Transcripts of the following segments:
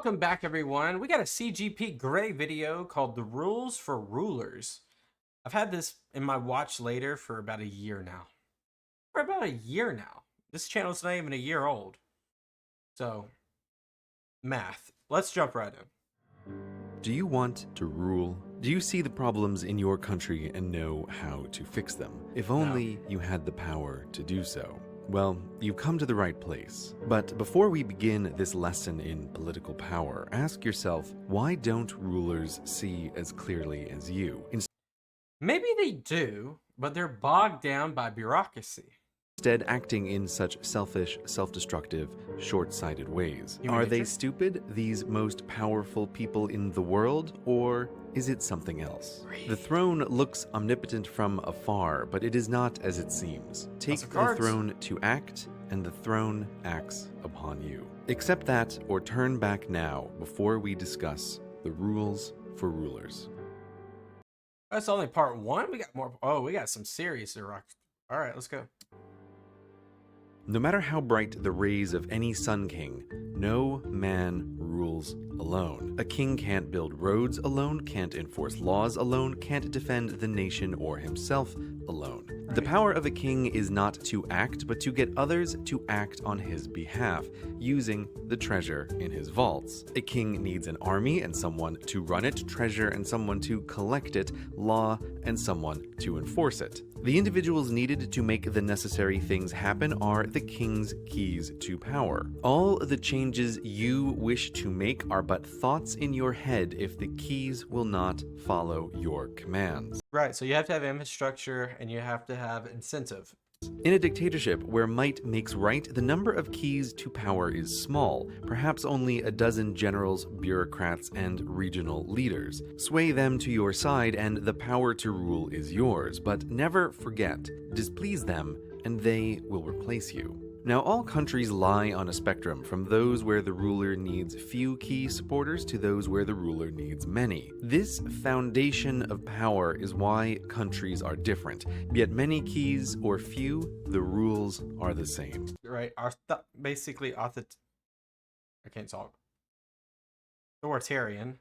welcome back, everyone. We got a CGP Grey video called The Rules for Rulers. I've had this in my watch later for about a year now. For about a year now. This channel's not even a year old. So, math. Let's jump right in. Do you want to rule? Do you see the problems in your country and know how to fix them? If only you had the power to do so. Well, you've come to the right place. But before we begin this lesson in political power, ask yourself, why don't rulers see as clearly as you? Maybe they do, but they're bogged down by bureaucracy. Instead, acting in such selfish, self-destructive, short-sighted ways. Are they stupid, these most powerful people in the world, or is it something else? The throne looks omnipotent from afar, but it is not as it seems. Take the throne to act, and the throne acts upon you. Accept that, or turn back now before we discuss the rules for rulers. That's only part one. We got more. Oh, we got some serious rock. All right, let's go. No matter how bright the rays of any sun king, no man rules alone. A king can't build roads alone, can't enforce laws alone, can't defend the nation or himself alone. The power of a king is not to act, but to get others to act on his behalf, using the treasure in his vaults. A king needs an army and someone to run it, treasure and someone to collect it, law and someone to enforce it. The individuals needed to make the necessary things happen are the king's keys to power. All the changes you wish to make are but thoughts in your head if the keys will not follow your commands. Right, so you have to have infrastructure and you have to have incentive. In a dictatorship where might makes right, the number of keys to power is small, perhaps only a dozen generals, bureaucrats, and regional leaders. Sway them to your side and the power to rule is yours, but never forget, displease them and they will replace you. Now, all countries lie on a spectrum from those where the ruler needs few key supporters to those where the ruler needs many. This foundation of power is why countries are different, yet many keys or few, the rules are the same. Right, basically, I can't talk. Authoritarian,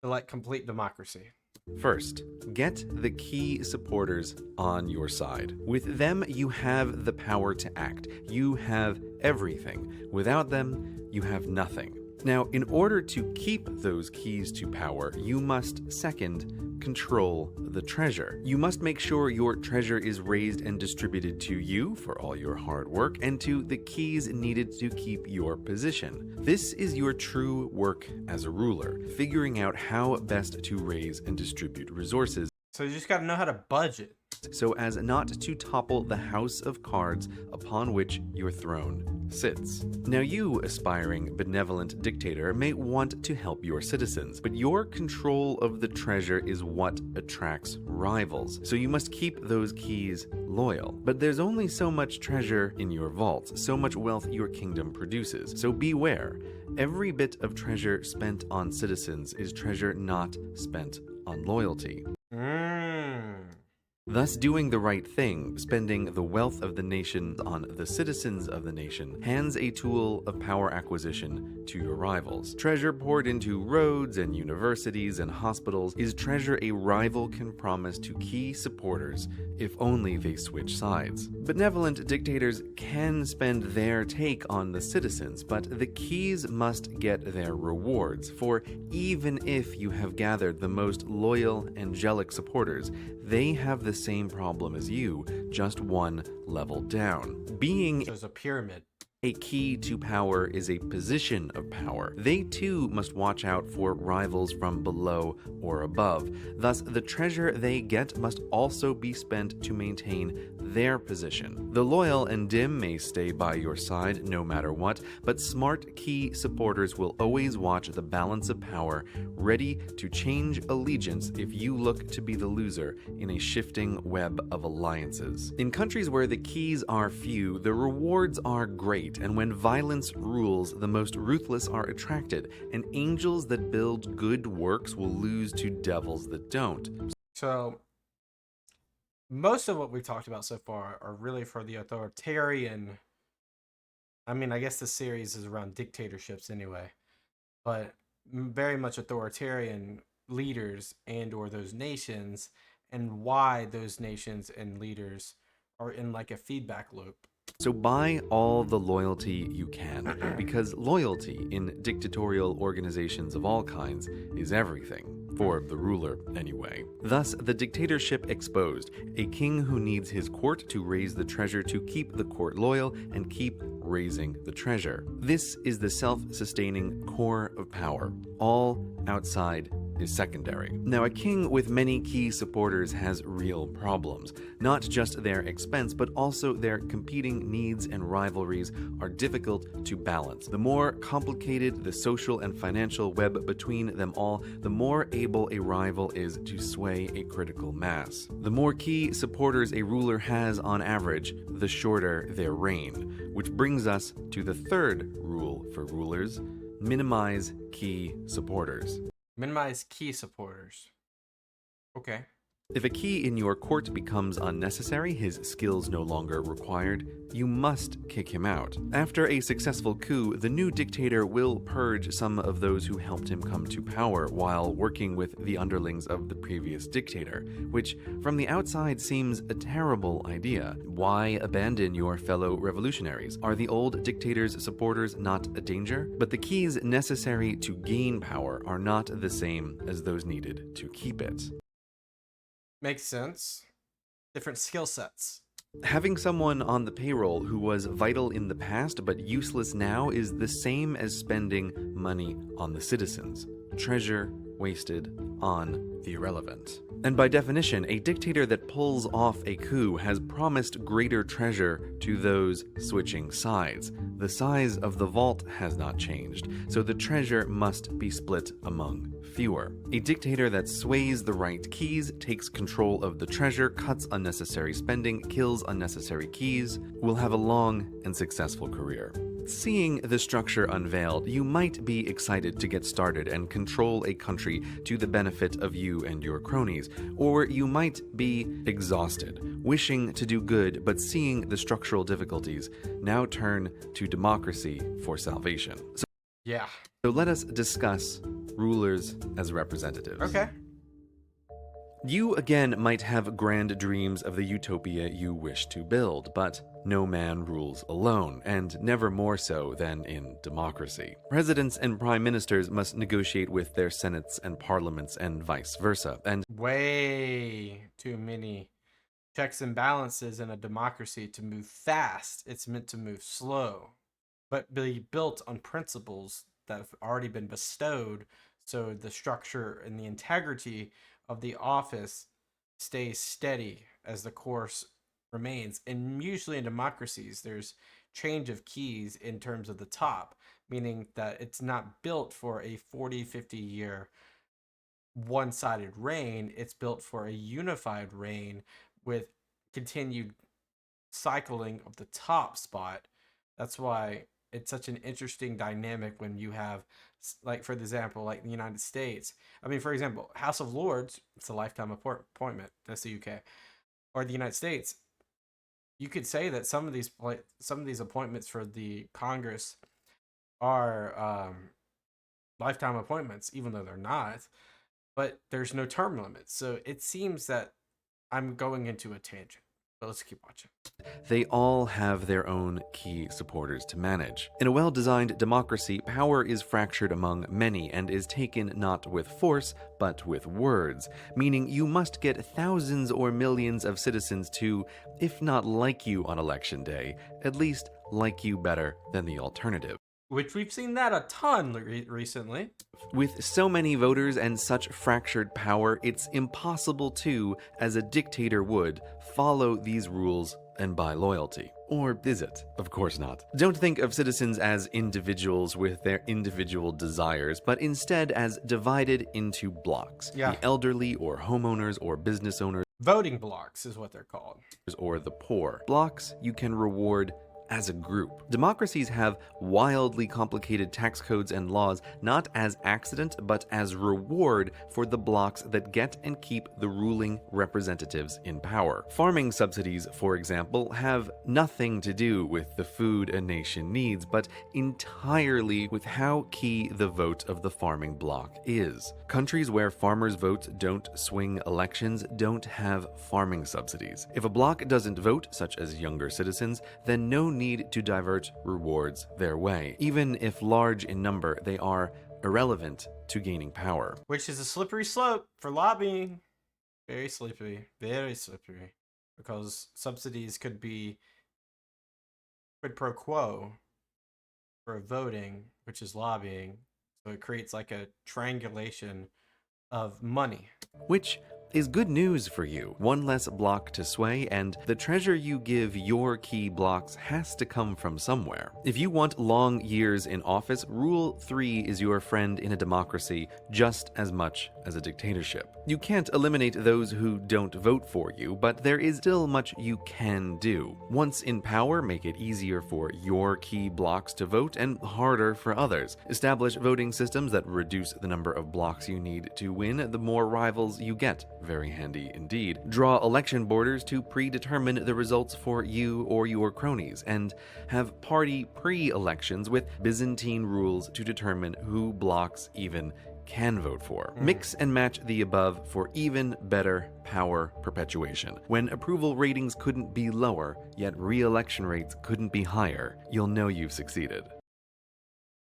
to like complete democracy. First, get the key supporters on your side. With them, you have the power to act. You have everything. Without them, you have nothing. Now, in order to keep those keys to power, you must, second, control the treasure. You must make sure your treasure is raised and distributed to you for all your hard work and to the keys needed to keep your position. This is your true work as a ruler, figuring out how best to raise and distribute resources. So you just got to know how to budget, so as not to topple the house of cards upon which your throne sits. Now you, aspiring benevolent dictator, may want to help your citizens, but your control of the treasure is what attracts rivals, so you must keep those keys loyal. But there's only so much treasure in your vaults, so much wealth your kingdom produces, so beware. Every bit of treasure spent on citizens is treasure not spent on loyalty. Thus, doing the right thing, spending the wealth of the nation on the citizens of the nation, hands a tool of power acquisition to your rivals. Treasure poured into roads and universities and hospitals is treasure a rival can promise to key supporters if only they switch sides. Benevolent dictators can spend their take on the citizens, but the keys must get their rewards, for even if you have gathered the most loyal, angelic supporters, they have the same problem as you, just one level down. Being there's a pyramid. A key to power is a position of power. They too must watch out for rivals from below or above. Thus, the treasure they get must also be spent to maintain their position. The loyal and dim may stay by your side no matter what, but smart key supporters will always watch the balance of power, ready to change allegiance if you look to be the loser in a shifting web of alliances. In countries where the keys are few, the rewards are great. And when violence rules, the most ruthless are attracted, and angels that build good works will lose to devils that don't. So, most of what we've talked about so far are really for the authoritarian. I mean, I guess the series is around dictatorships anyway. But very much authoritarian leaders and or those nations, and why those nations and leaders are in like a feedback loop. So buy all the loyalty you can, because loyalty in dictatorial organizations of all kinds is everything, for the ruler anyway. Thus, the dictatorship exposed, a king who needs his court to raise the treasure to keep the court loyal and keep raising the treasure. This is the self-sustaining core of power. All outside is secondary. Now, a king with many key supporters has real problems. Not just their expense, but also their competing needs and rivalries are difficult to balance. The more complicated the social and financial web between them all, the more able a rival is to sway a critical mass. The more key supporters a ruler has on average, the shorter their reign. Which brings us to the third rule for rulers: minimize key supporters. Minimize key supporters. Okay. If a key in your court becomes unnecessary, his skills no longer required, you must kick him out. After a successful coup, the new dictator will purge some of those who helped him come to power while working with the underlings of the previous dictator, which from the outside seems a terrible idea. Why abandon your fellow revolutionaries? Are the old dictator's supporters not a danger? But the keys necessary to gain power are not the same as those needed to keep it. Makes sense. Different skill sets. Having someone on the payroll who was vital in the past but useless now is the same as spending money on the citizens. Treasure wasted on the irrelevant. And by definition, a dictator that pulls off a coup has promised greater treasure to those switching sides. The size of the vault has not changed, so the treasure must be split among fewer. A dictator that sways the right keys, takes control of the treasure, cuts unnecessary spending, kills unnecessary keys, will have a long and successful career. Seeing the structure unveiled, you might be excited to get started and control a country to the benefit of you and your cronies, or you might be exhausted, wishing to do good but seeing the structural difficulties. Now turn to democracy for salvation. So let us discuss rulers as representatives. Okay. You again might have grand dreams of the utopia you wish to build, but no man rules alone, and never more so than in democracy. Presidents and prime ministers must negotiate with their senates and parliaments and vice versa, and Way too many checks and balances in a democracy to move fast. It's meant to move slow, but be built on principles that have already been bestowed, so the structure and the integrity of the office stays steady as the course remains. And usually in democracies, there's change of keys in terms of the top, meaning that it's not built for a 40, 50 year one-sided reign. It's built for a unified reign with continued cycling of the top spot. That's why it's such an interesting dynamic when you have, like, for example, like the United States. I mean, for example, House of Lords, it's a lifetime appointment. That's the UK. Or the United States, you could say that some of these appointments for the Congress are lifetime appointments, even though they're not. But there's no term limit. So it seems that I'm going into a tangent. But let's keep watching. they all have their own key supporters to manage. In a well-designed democracy, power is fractured among many and is taken not with force, but with words, meaning you must get thousands or millions of citizens to, if not like you on election day, at least like you better than the alternative. Which we've seen that a ton recently. With so many voters and such fractured power, it's impossible to, as a dictator would, follow these rules and buy loyalty. Or is it? Of course not. Don't think of citizens as individuals with their individual desires, but instead as divided into blocks. Yeah. The elderly or homeowners or business owners Voting blocks is what they're called. or the poor. Blocks you can reward as a group. Democracies have wildly complicated tax codes and laws, not as accident, but as reward for the blocks that get and keep the ruling representatives in power. Farming subsidies, for example, have nothing to do with the food a nation needs, but entirely with how key the vote of the farming bloc is. Countries where farmers' votes don't swing elections don't have farming subsidies. If a bloc doesn't vote, such as younger citizens, then no need to divert rewards their way. Even if large in number, they are irrelevant to gaining power. Which is a slippery slope for lobbying. Very slippery. Very slippery. Because subsidies could be quid pro quo for voting, which is lobbying. So it creates like a triangulation of money. Which is good news for you. One less block to sway, and the treasure you give your key blocks has to come from somewhere. If you want long years in office, Rule 3 is your friend in a democracy just as much as a dictatorship. You can't eliminate those who don't vote for you, but there is still much you can do. Once in power, make it easier for your key blocks to vote and harder for others. Establish voting systems that reduce the number of blocks you need to win, the more rivals you get. Very handy indeed. Draw election borders to predetermine the results for you or your cronies, and have party pre-elections with Byzantine rules to determine who blocks even can vote for. Mix and match the above for even better power perpetuation. When approval ratings couldn't be lower, yet re-election rates couldn't be higher, you'll know you've succeeded.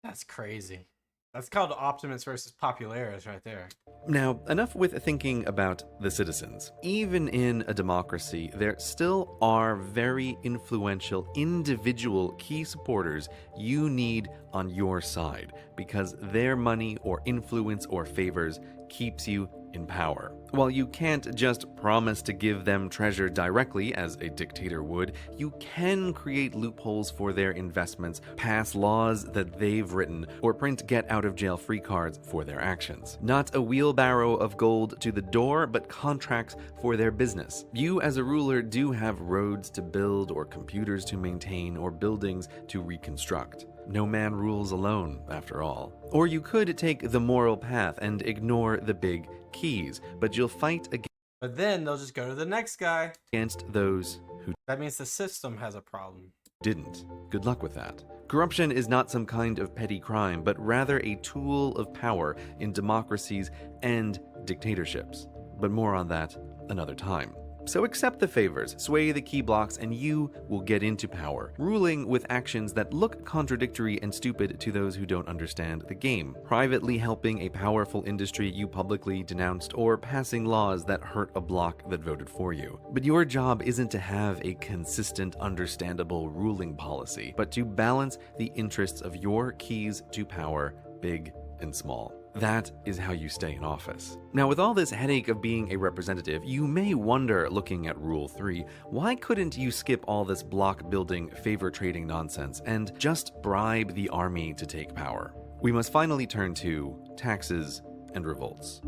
That's crazy. That's called Optimus versus Popularis right there. Now, enough with thinking about the citizens. Even in a democracy, there still are very influential individual key supporters you need on your side, because their money or influence or favors keeps you in power. While you can't just promise to give them treasure directly, as a dictator would, you can create loopholes for their investments, pass laws that they've written, or print get-out-of-jail-free cards for their actions. Not a wheelbarrow of gold to the door, but contracts for their business. You as a ruler do have roads to build, or computers to maintain, or buildings to reconstruct. No man rules alone, after all. Or you could take the moral path and ignore the big keys, but you'll fight against. But then they'll just go to the next guy. Against those who That means the system has a problem. didn't. Good luck with that. Corruption is not some kind of petty crime, but rather a tool of power in democracies and dictatorships. But more on that another time. So accept the favors, sway the key blocks, and you will get into power, ruling with actions that look contradictory and stupid to those who don't understand the game, privately helping a powerful industry you publicly denounced, or passing laws that hurt a bloc that voted for you. But your job isn't to have a consistent, understandable ruling policy, but to balance the interests of your keys to power, big and small. That is how you stay in office. Now, with all this headache of being a representative, you may wonder, looking at Rule 3, why couldn't you skip all this block building, favor trading nonsense and just bribe the army to take power? We must finally turn to taxes and revolts.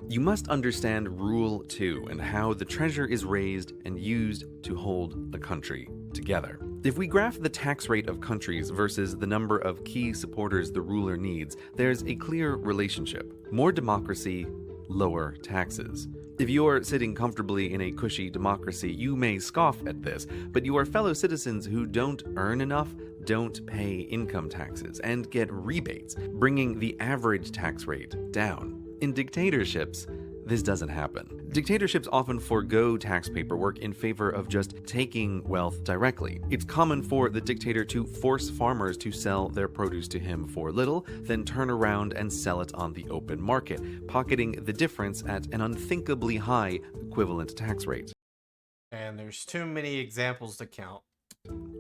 You must understand Rule 2 and how the treasure is raised and used to hold a country together. If we graph the tax rate of countries versus the number of key supporters the ruler needs, there's a clear relationship. More democracy, lower taxes. If you're sitting comfortably in a cushy democracy, you may scoff at this, but your fellow citizens who don't earn enough don't pay income taxes and get rebates, bringing the average tax rate down. In dictatorships, this doesn't happen. Dictatorships often forego tax paperwork in favor of just taking wealth directly. It's common for the dictator to force farmers to sell their produce to him for little, then turn around and sell it on the open market, pocketing the difference at an unthinkably high equivalent tax rate. And there's too many examples to count.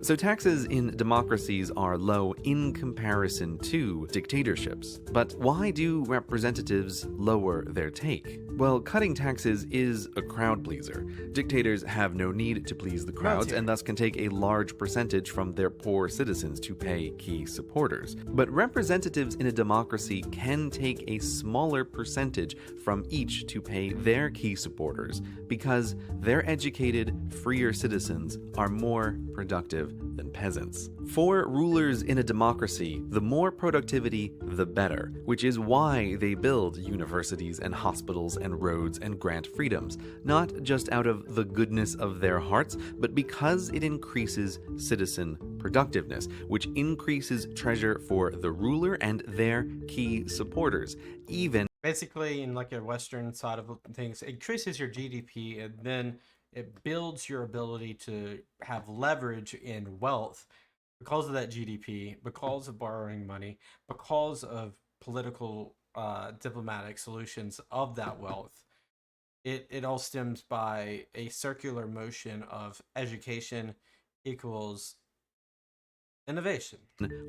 So taxes in democracies are low in comparison to dictatorships. But why do representatives lower their take? Well, cutting taxes is a crowd pleaser. Dictators have no need to please the crowds and thus can take a large percentage from their poor citizens to pay key supporters. But representatives in a democracy can take a smaller percentage from each to pay their key supporters because their educated, freer citizens are more productive. productive than peasants. For rulers in a democracy, the more productivity, the better, which is why they build universities and hospitals and roads and grant freedoms, not just out of the goodness of their hearts, but because it increases citizen productiveness, which increases treasure for the ruler and their key supporters, even Basically, in like a Western side of things, it increases your GDP, and then it builds your ability to have leverage in wealth because of that GDP, because of borrowing money, because of political, diplomatic solutions of that wealth. It all stems by a circular motion of education equals innovation.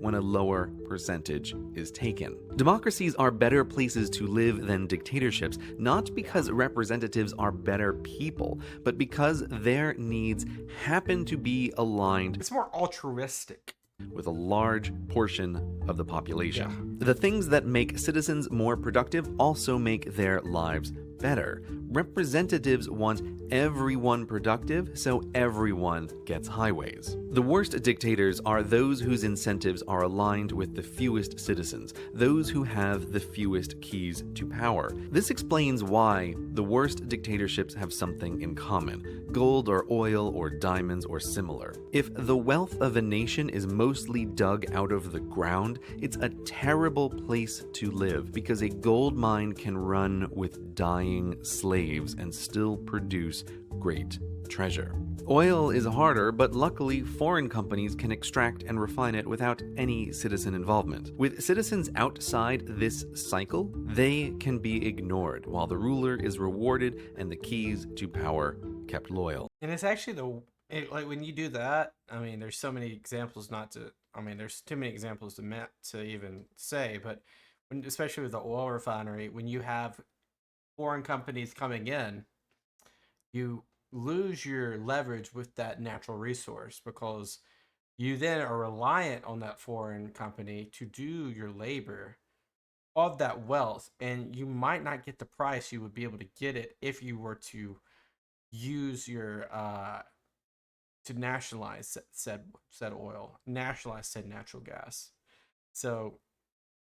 when a lower percentage is taken. Democracies are better places to live than dictatorships, not because representatives are better people, but because their needs happen to be aligned It's more altruistic. with a large portion of the population. The things that make citizens more productive also make their lives better. Representatives want everyone productive, so everyone gets highways. The worst dictators are those whose incentives are aligned with the fewest citizens, those who have the fewest keys to power. This explains why the worst dictatorships have something in common: gold or oil or diamonds or similar. If the wealth of a nation is mostly dug out of the ground, it's a terrible place to live because a gold mine can run with dying slaves and still produce great treasure. Oil is harder, but luckily foreign companies can extract and refine it without any citizen involvement. With citizens outside this cycle, they can be ignored while the ruler is rewarded and the keys to power kept loyal. And it's actually like when you do that, I mean, there's so many examples there's too many examples to even say, but especially with the oil refinery, when you have foreign companies coming in, you lose your leverage with that natural resource because you then are reliant on that foreign company to do your labor of that wealth, and you might not get the price you would be able to get it if you were to use your to nationalize said oil, nationalize said natural gas. So,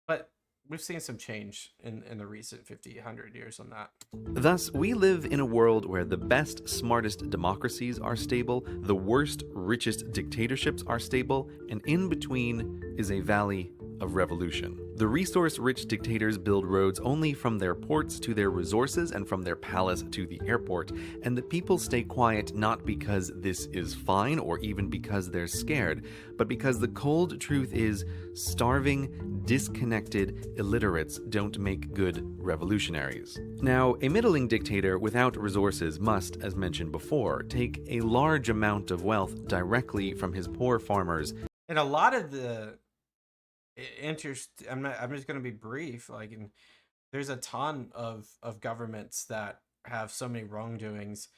but we've seen some change in the recent 50, 100 years on that. Thus, we live in a world where the best, smartest democracies are stable, the worst, richest dictatorships are stable, and in between is a valley of revolution. The resource-rich dictators build roads only from their ports to their resources and from their palace to the airport, and the people stay quiet not because this is fine or even because they're scared, but because the cold truth is starving, disconnected illiterates don't make good revolutionaries. Now, a middling dictator without resources must, as mentioned before, take a large amount of wealth directly from his poor farmers. And a lot of the I'm just going to be brief. There's a ton of governments that have so many wrongdoings,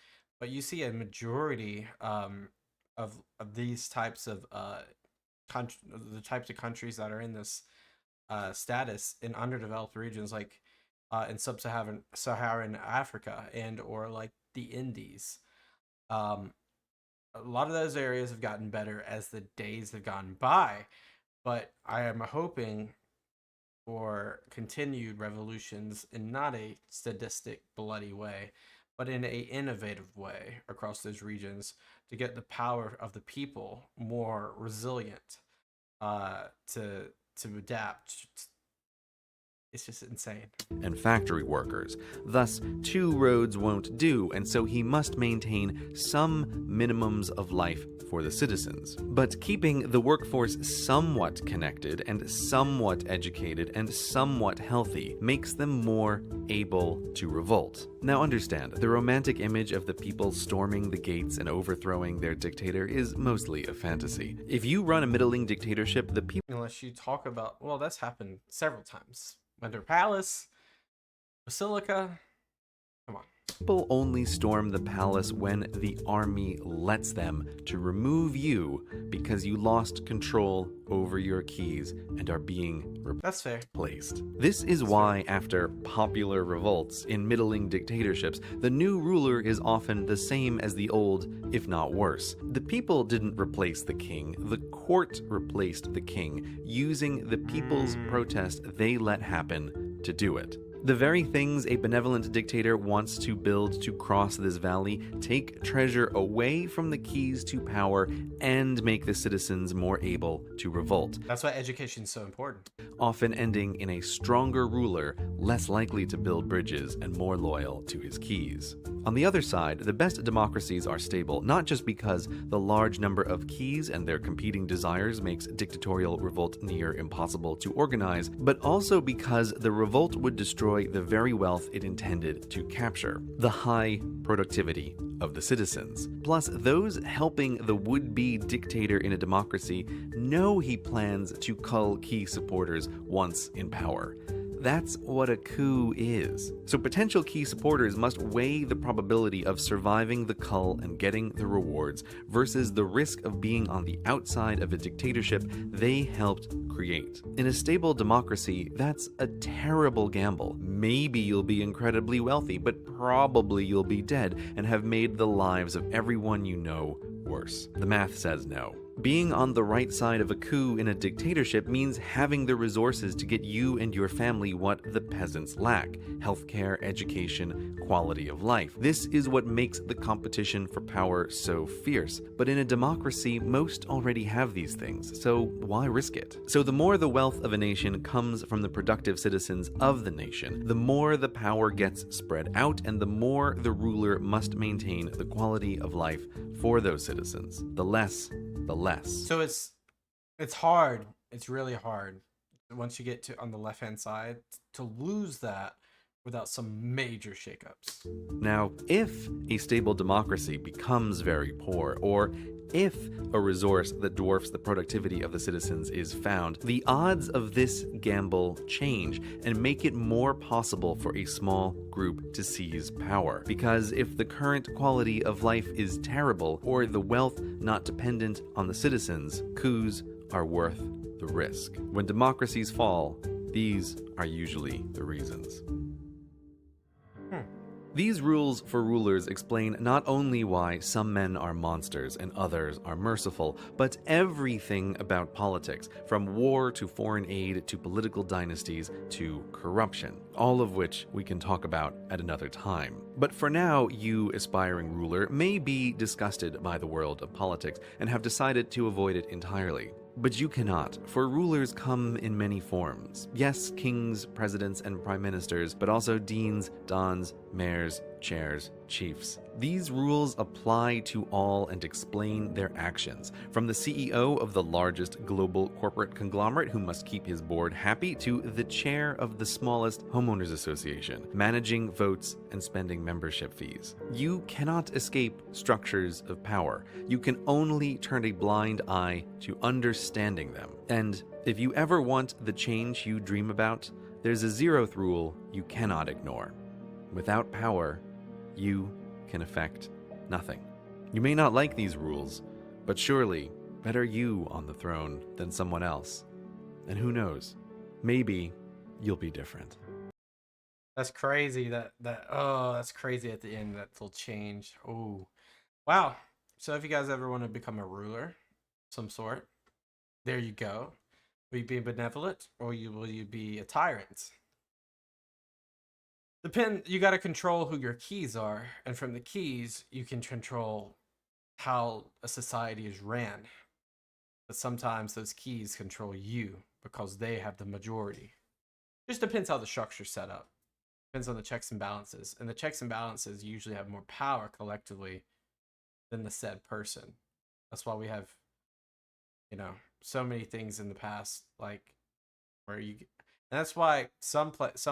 but you see a majority of these types of the types of countries that are in this status in underdeveloped regions, like in Saharan Africa and or like the Indies. A lot of those areas have gotten better as the days have gone by. But I am hoping for continued revolutions in not a sadistic, bloody way, but in a innovative way across those regions to get the power of the people more resilient, to adapt. It's just insane. And factory workers. Thus, two roads won't do, and so he must maintain some minimums of life for the citizens. But keeping the workforce somewhat connected and somewhat educated and somewhat healthy makes them more able to revolt. Now understand, the romantic image of the people storming the gates and overthrowing their dictator is mostly a fantasy. If you run a middling dictatorship, the people... Unless you talk about, well, that's happened several times. Winter Palace, Basilica, come on. People only storm the palace when the army lets them to remove you because you lost control over your keys and are being That's fair. replaced. This is why, after popular revolts in middling dictatorships, the new ruler is often the same as the old, if not worse. The people didn't replace the king, the court replaced the king, using the people's protest they let happen to do it. The very things a benevolent dictator wants to build to cross this valley take treasure away from the keys to power and make the citizens more able to revolt. That's why education is so important. Often ending in a stronger ruler, less likely to build bridges and more loyal to his keys. On the other side, the best democracies are stable, not just because the large number of keys and their competing desires makes dictatorial revolt near impossible to organize, but also because the revolt would destroy the very wealth it intended to capture, the high productivity of the citizens. Plus, those helping the would-be dictator in a democracy know he plans to cull key supporters once in power. That's what a coup is. So potential key supporters must weigh the probability of surviving the cull and getting the rewards versus the risk of being on the outside of a dictatorship they helped create. In a stable democracy, that's a terrible gamble. Maybe you'll be incredibly wealthy, but probably you'll be dead and have made the lives of everyone you know worse. The math says no. Being on the right side of a coup in a dictatorship means having the resources to get you and your family what the peasants lack: healthcare, education, quality of life. This is what makes the competition for power so fierce. But in a democracy, most already have these things, so why risk it? So the more the wealth of a nation comes from the productive citizens of the nation, the more the power gets spread out and the more the ruler must maintain the quality of life for those citizens. The less. So it's hard. It's really hard once you get to on the left-hand side to lose that without some major shakeups. Now, if a stable democracy becomes very poor, or if a resource that dwarfs the productivity of the citizens is found, the odds of this gamble change and make it more possible for a small group to seize power. Because if the current quality of life is terrible, or the wealth not dependent on the citizens, coups are worth the risk. When democracies fall, these are usually the reasons. These rules for rulers explain not only why some men are monsters and others are merciful, but everything about politics, from war to foreign aid to political dynasties to corruption, all of which we can talk about at another time. But for now, you, aspiring ruler, may be disgusted by the world of politics and have decided to avoid it entirely. But you cannot, for rulers come in many forms. Yes, kings, presidents, and prime ministers, but also deans, dons, mayors, chairs, chiefs. These rules apply to all and explain their actions, from the CEO of the largest global corporate conglomerate who must keep his board happy to the chair of the smallest homeowners association, managing votes and spending membership fees. You cannot escape structures of power. You can only turn a blind eye to understanding them. And if you ever want the change you dream about, there's a zeroth rule you cannot ignore. Without power, you can affect nothing. You may not like these rules, but surely better you on the throne than someone else. And who knows, maybe you'll be different. That's crazy. That's crazy at the end. That will change. Oh, wow. So if you guys ever want to become a ruler, of some sort, there you go. Will you be benevolent or will you be a tyrant? You got to control who your keys are, and from the keys you can control how a society is ran. But sometimes those keys control you because they have the majority. Just depends how the structure's set up. Depends on the checks and balances, and the checks and balances usually have more power collectively than the said person. That's why we have, so many things in the past, like where you. And that's why some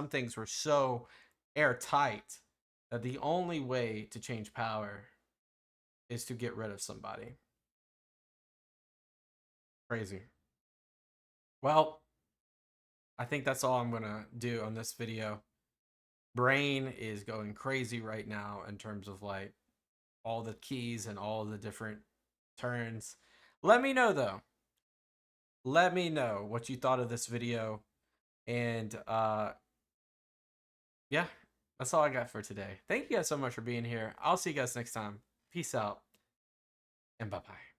things were so airtight that the only way to change power is to get rid of somebody. Crazy. Well, I think that's all I'm gonna do on this video. brain is going crazy right now in terms of like all the keys and all the different turns. Let me know though. Let me know what you thought of this video. And yeah, that's all I got for today. Thank you guys so much for being here. I'll see you guys next time. Peace out and bye-bye.